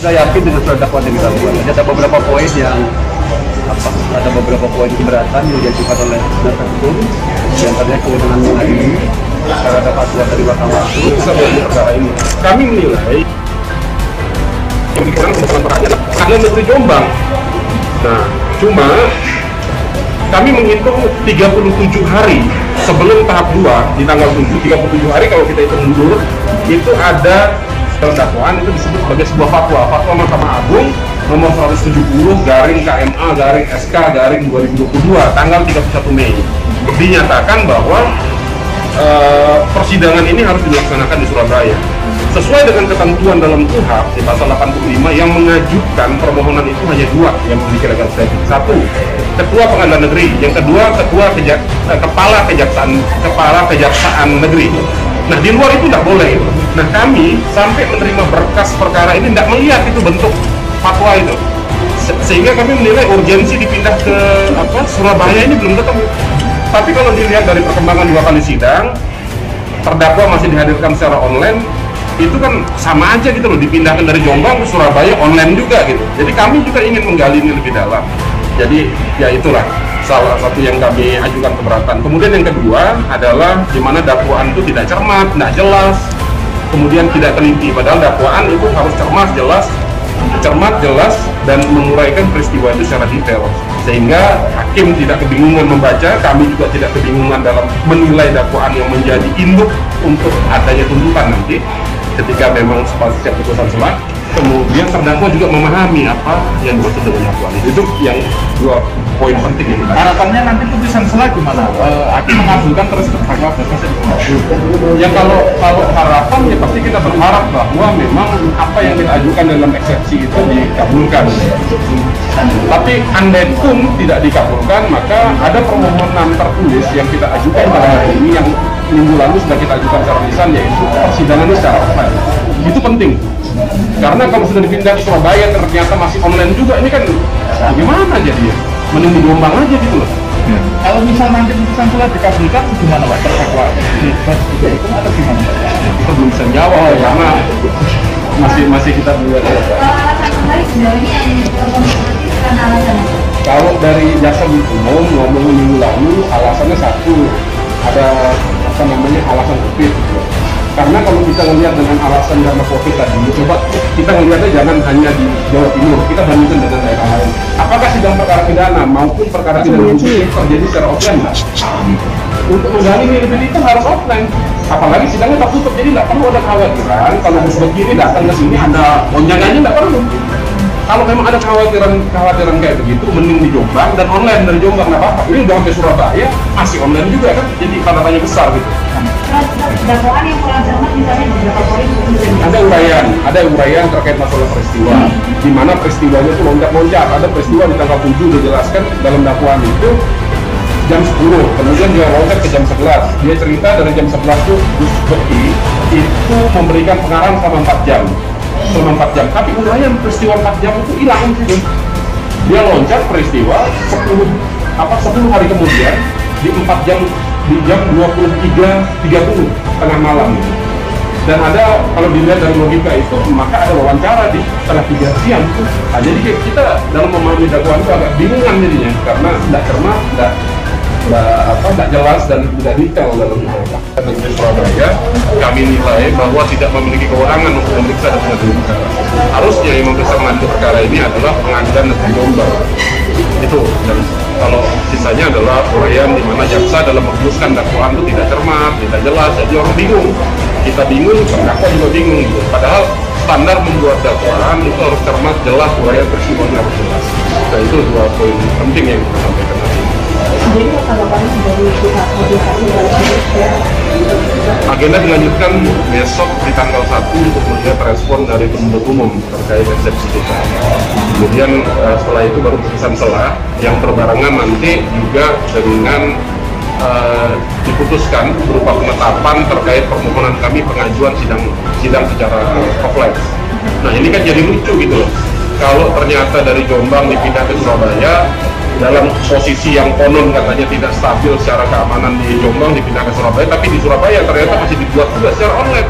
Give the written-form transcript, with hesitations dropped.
Saya yakin dengan surat dakwaan yang dilakukan. Ada beberapa poin yang ada beberapa poin keberatan yang diajukan oleh penasihat hukum, di antaranya kewenangan mengadili terhadap fatwa dari Mahkamah Agung sampai perkara ini. Kami menilai yang dikurang kesempatan perhatian adalah Negeri Jombang. Nah, cuma kami menghitung 37 hari sebelum tahap 2 di tanggal 7, 37 hari kalau kita hitung mundur, itu ada dakwaan itu disebut sebagai sebuah fatwa Mahkamah Agung nomor 170 garing KMA garing SK garing 2022 tanggal 31 Mei. Dinyatakan bahwa persidangan ini harus dilaksanakan di Surabaya sesuai dengan ketentuan dalam KUHP di pasal 85 yang mengajukan permohonan itu hanya 2 yang memiliki legal standing. 1, Ketua Pengadilan Negeri, yang kedua Kepala Kejaksaan Negeri. Nah, di luar itu tidak boleh. Nah, kami sampai menerima berkas perkara ini tidak melihat itu bentuk fatwa itu, sehingga kami menilai urgensi dipindah ke Surabaya ini belum ketemu. Tapi kalau dilihat dari perkembangan 2 kali sidang, terdakwa masih dihadirkan secara online, itu kan sama aja gitu loh, dipindahkan dari Jombang ke Surabaya online juga gitu. Jadi kami juga ingin menggali ini lebih dalam. Jadi ya itulah salah satu yang kami ajukan keberatan. Kemudian yang kedua adalah di mana dakwaan itu tidak cermat, tidak jelas, kemudian tidak teliti. Padahal dakwaan itu harus cermat, jelas, dan menguraikan peristiwa itu secara detail, sehingga hakim tidak kebingungan membaca, kami juga tidak kebingungan dalam menilai dakwaan yang menjadi induk untuk adanya tuntutan nanti ketika memang setiap putusan selah. Kemudian terdakwa juga memahami apa yang dimaksud dengan dakwaan itu yang 2 poin penting ini. Harapannya nanti putusan selah gimana? Hakim mengabulkan terus terdakwa bebas. Ya kalau harapan ya pasti kita berharap bahwa memang apa yang kita ajukan dalam eksepsi itu dikabulkan. Tapi andai pun tidak dikabulkan, maka ada permohonan tertulis yang kita ajukan pada hari ini yang minggu lalu sudah kita ajukan secara lisan, yaitu persidangan ini secara offline. Itu penting. Karena kalau sudah dipindah ke Surabaya ternyata masih online juga, ini kan gimana jadinya? Mending di Jombang aja gitu loh. Kalau misal nanti putusan selah dikabulkan, gimana Pak? Terdakwa bebas juga itu atau gimana Pak? Kita belum bisa jawab karena masih kita buat. Alasan kembali sejauh ini yang terkonfirmasi karena alasan. Kalau dari jaksa umum ngomongin minggu lalu, alasannya satu, ada alasan COVID gitu. Karena kalau kita ngelihat dengan alasan karena COVID tadi, coba kita ngelihatnya jangan hanya di Jawa Timur, kita bandingkan dengan daerah lain. Apakah sidang perkara pidana maupun perkara pidana umum terjadi secara offline? Untuk menggali ini lebih detail harus offline. Apalagi sidangnya tertutup, jadi nggak perlu ada kekhawatiran kalau bus begini datang ke sini ada gonjangannya, nggak perlu. Kalau memang ada kekhawatiran kayak begitu, mending di Jombang dan online dari Jombang, nggak apa-apa. Ini udah sampai Surabaya masih online juga kan, jadi tanda tanya besar gitu. Dakwaan yang kurang cermat misalnya beberapa poin Ada uraian terkait masalah peristiwa, di mana peristiwanya itu loncat-loncat. Ada peristiwa di tanggal 7 dijelaskan dalam dakwaan itu jam 10, kemudian dia loncat ke jam 11. Dia cerita dari jam 11 itu Gus Beki itu memberikan pengarahan selama 4 jam. Tapi uraian peristiwa 4 jam itu hilang gitu. Dia loncat peristiwa 10 hari kemudian di 4 jam, di jam 23.30 tengah malam gitu. Dan ada, kalau dilihat dari logika itu, maka ada wawancara di setelah 3 siang. Nah, jadi kita dalam memahami dakwaan itu agak bingungan jadinya, karena tidak cermat, tidak jelas dan tidak detail dalam mereka. Negeri Surabaya, kami nilai bahwa tidak memiliki kewenangan untuk memeriksa dan mengadili perkara. Harusnya yang memeriksa mengadili perkara ini adalah Pengadilan Negeri Jombang. Itu, dan kalau sisanya adalah uraian di mana jaksa dalam memutuskan dakwaan itu tidak cermat, tidak jelas, jadi orang bingung. Kita bingung, terdakwa juga bingung gitu. Padahal standar membuat dakwaan itu harus cermat, jelas, uraian peristiwanya harus jelas. Nah, itu 2 poin penting yang kita sampaikan hari ini. Jadi tanggapannya dari pihak mobilisasi agenda dilanjutkan besok di tanggal 1 untuk melihat respon dari penuntut umum terkait eksepsi kita. Kemudian setelah itu baru putusan selah yang berbarengan nanti juga dengan diputuskan berupa penetapan terkait permohonan kami pengajuan sidang secara offline. Nah, ini kan jadi lucu gitu loh. Kalau ternyata dari Jombang dipindah ke Surabaya dalam posisi yang konon katanya tidak stabil secara keamanan di Jombang, dipindah ke Surabaya, tapi di Surabaya ternyata masih dibuat juga secara online.